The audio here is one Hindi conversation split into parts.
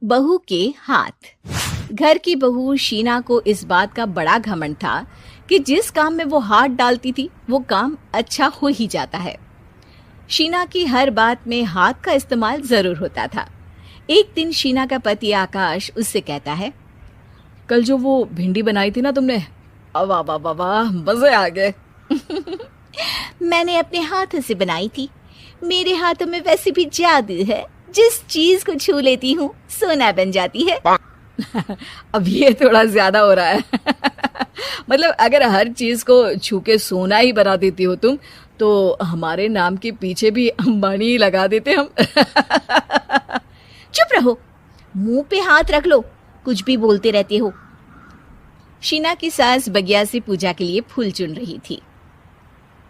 बहू के हाथ। घर की बहू शीना को इस बात का बड़ा घमंड था कि जिस काम में वो हाथ डालती थी वो काम अच्छा हो ही जाता है। शीना की हर बात में हाथ का इस्तेमाल जरूर होता था। एक दिन शीना का पति आकाश उससे कहता है, कल जो वो भिंडी बनाई थी ना तुमने, वाह वाह वाह वाह, मजे आ गए। मैंने अपने हाथों से बनाई थी। मेरे हाथों में वैसे भी जादू है, जिस चीज को छू लेती हूँ सोना बन जाती है। अब ये थोड़ा ज्यादा हो रहा है। मतलब अगर हर चीज को छू के सोना ही बना देती हो तुम, तो हमारे नाम के पीछे भी अंबानी लगा देते हम। चुप रहो, मुंह पे हाथ रख लो, कुछ भी बोलते रहते हो। शीना की सास बगिया से पूजा के लिए फूल चुन रही थी।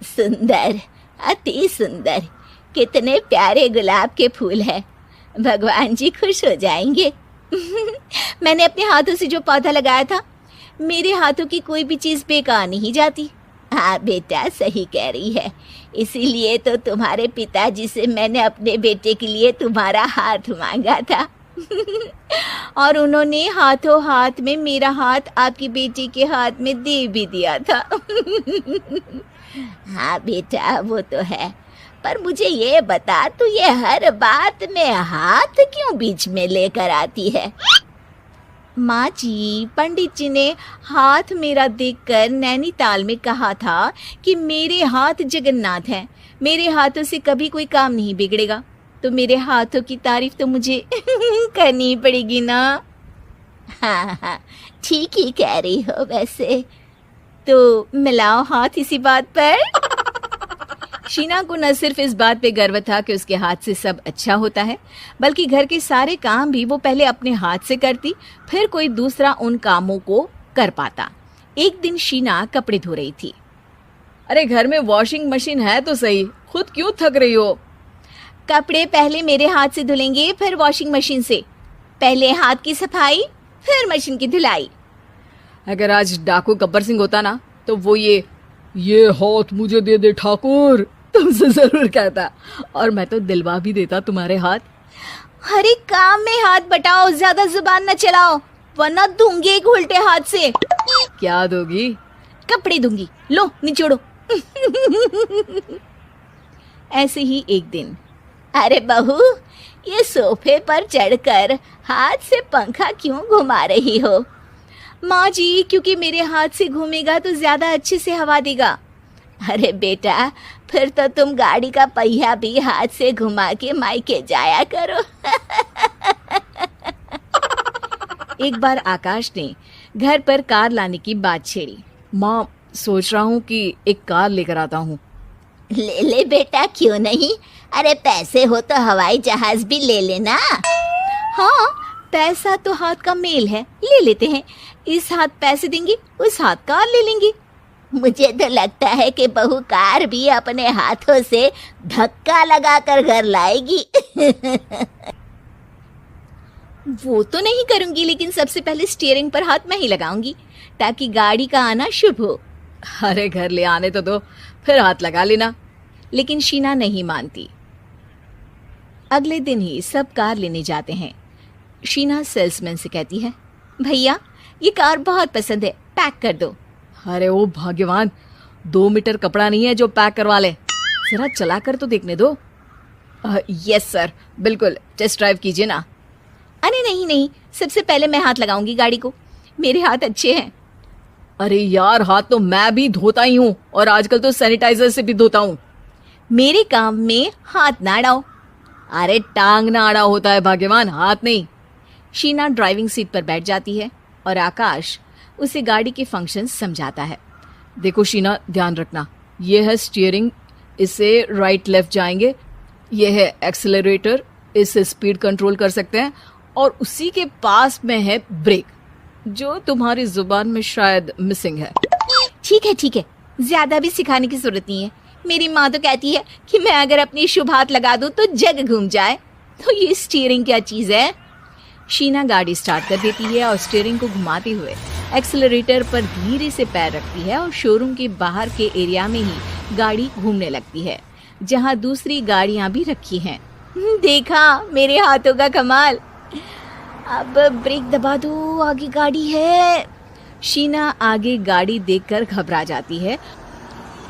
सुंदर, अति सुंदर, कितने प्यारे गुलाब के फूल हैं। भगवान जी खुश हो जाएंगे। मैंने अपने हाथों से जो पौधा लगाया था, मेरे हाथों की कोई भी चीज बेकार नहीं जाती। हाँ बेटा, सही कह रही है। इसीलिए तो तुम्हारे पिताजी से मैंने अपने बेटे के लिए तुम्हारा हाथ मांगा था। और उन्होंने हाथों हाथ में मेरा हाथ आपकी बेटी के हाथ में दे भी दिया था। हाँ बेटा, वो तो है, पर मुझे ये बता, तू ये हर बात में हाथ क्यों बीच में लेकर आती है? माँ जी, पंडित जी ने हाथ मेरा देखकर नैनीताल में कहा था कि मेरे हाथ जगन्नाथ हैं, मेरे हाथों से कभी कोई काम नहीं बिगड़ेगा। तो मेरे हाथों की तारीफ तो मुझे करनी पड़ेगी ना। हाँ हाँ, ठीक ही कह रही हो वैसे। तो मिलाओ हाथ इसी बात पर। शीना को न सिर्फ इस बात पे गर्व था कि उसके हाथ से सब अच्छा होता है, बल्कि घर के सारे काम भी वो पहले अपने हाथ से करती, फिर कोई दूसरा उन कामों को कर पाता। एक दिन शीना कपड़े धो रही थी। अरे घर में वॉशिंग मशीन है तो सही, खुद क्यों थक रही हो? कपड़े पहले मेरे हाथ से धुलेंगे, फिर वॉशिंग मशीन से। पहले हाथ की सफाई, फिर मशीन की धुलाई। अगर आज डाकू गब्बर सिंह होता ना, तो वो ये हाथ मुझे दे दे ठाकुर तुमसे जरूर कहता, और मैं तो दिलवा भी देता तुम्हारे हाथ। हर एक काम में हाथ बटाओ, ज्यादा जुबान न चलाओ, वरना दूंगी एक उल्टे हाथ से। क्या दोगी? कपड़े दूंगी, लो निचोड़ो। ऐसे ही एक दिन, अरे बहू, ये सोफे पर चढ़कर हाथ से पंखा क्यों घुमा रही हो? माँ जी, क्योंकि मेरे हाथ से घूमेगा तो ज्यादा अच्छे से हवा देगा। अरे बेटा, फिर तो तुम गाड़ी का पहिया भी हाथ से घुमा के मायके जाया करो। एक बार आकाश ने घर पर कार लाने की बात छेड़ी। माँ, सोच रहा हूँ कि एक कार लेकर आता हूँ। ले ले बेटा, क्यों नहीं? अरे पैसे हो तो हवाई जहाज भी ले लेना। हाँ, पैसा तो हाथ का मेल है, ले लेते हैं। इस हाथ पैसे देंगी, उस हाथ कार ले लेंगी। मुझे तो लगता है कि बहू कार भी अपने हाथों से धक्का लगाकर घर लाएगी। वो तो नहीं करूंगी, लेकिन सबसे पहले स्टीयरिंग पर हाथ मैं ही लगाऊंगी, ताकि गाड़ी का आना शुभ हो। अरे घर ले आने तो दो, फिर हाथ लगा लेना। लेकिन शीना नहीं मानती। अगले दिन ही सब कार लेने जाते हैं। शीना सेल्समैन से कहती है, भैया ये कार बहुत पसंद है, पैक कर दो। अरे ओ भाग्यवान, 2 मीटर कपड़ा नहीं है जो पैक करवा ले, जरा चला कर तो देखने दो। यस सर, बिल्कुल, टेस्ट ड्राइव कीजिए ना। अरे नहीं नहीं, सबसे पहले मैं हाथ लगाऊंगी गाड़ी को, मेरे हाथ अच्छे हैं। अरे यार, हाथ तो मैं भी धोता ही हूँ, और आजकल तो सैनिटाइजर से भी धोता हूँ। मेरे काम में हाथ ना अड़ाओ। अरे टांग ना अड़ा होता है भाग्यवान, हाथ नहीं। शीना ड्राइविंग सीट पर बैठ जाती है और आकाश उसे गाड़ी के फंक्शंस समझाता है। देखो शीना, ध्यान रखना, ये है स्टीयरिंग, इससे राइट लेफ्ट जाएंगे। ये है एक्सेलरेटर, इससे स्पीड कंट्रोल कर सकते हैं। और उसी के पास में है ब्रेक, जो तुम्हारी जुबान में शायद मिसिंग है। ठीक है, ज्यादा भी सिखाने की जरूरत नहीं है। मेरी माँ तो कहती है कि मैं अगर अपनी शुभ हाथ लगा दूं तो जग घूम जाए। तो ये स्टीयरिंग क्या चीज है? शीना गाड़ी स्टार्ट कर देती है और स्टीयरिंग को घुमाते हुए एक्सेलरेटर पर धीरे से पैर रखती है और शोरूम के बाहर के एरिया में ही गाड़ी घूमने लगती है, जहाँ दूसरी गाड़ियाँ भी रखी हैं। देखा मेरे हाथों का कमाल। अब ब्रेक दबा दो, आगे गाड़ी है। शीना आगे गाड़ी देखकर घबरा जाती है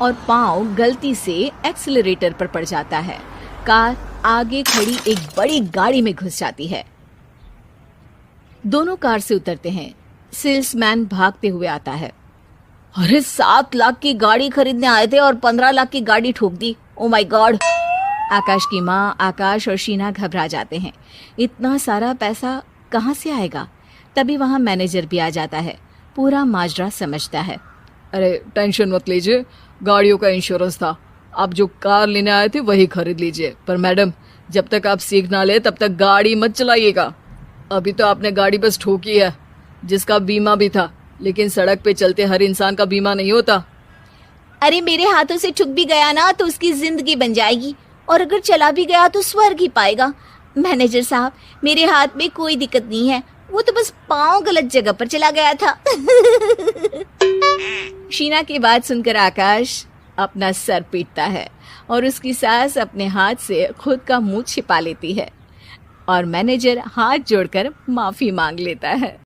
और पाँव गलती से एक्सीलरेटर पर पड़ जाता है। कार आगे खड़ी एक बड़ी गाड़ी में घुस जाती है। दोनों कार से उतरते हैं। सेल्समैन भागते हुए आता है। अरे 7 लाख की गाड़ी खरीदने आए थे और 15 लाख की गाड़ी ठोक दी। Oh my God. आकाश की माँ, आकाश और शीना घबरा जाते हैं। इतना सारा पैसा कहाँ से आएगा? तभी वहाँ मैनेजर भी आ जाता है। पूरा माजरा समझता है। अरे टेंशन मत लीजिए, गाड़ियों का इंश्योरेंस था। आप जो कार लेने आए थे वही खरीद लीजिए। पर मैडम, जब तक आप सीख ना ले तब तक गाड़ी मत चलाइएगा। अभी तो आपने गाड़ी बस ठोकी है, जिसका बीमा भी था, लेकिन सड़क पे चलते हर इंसान का बीमा नहीं होता। अरे मेरे हाथों से ठुक भी गया ना तो उसकी जिंदगी बन जाएगी, और अगर चला भी गया तो स्वर्ग ही पाएगा। मैनेजर साहब, मेरे हाथ में कोई दिक्कत नहीं है, वो तो बस पाँव गलत जगह पर चला गया था। शीना की बात सुनकर आकाश अपना सर पीटता है और उसकी सास अपने हाथ से खुद का मुंह छिपा लेती है और मैनेजर हाथ जोड़कर माफी मांग लेता है।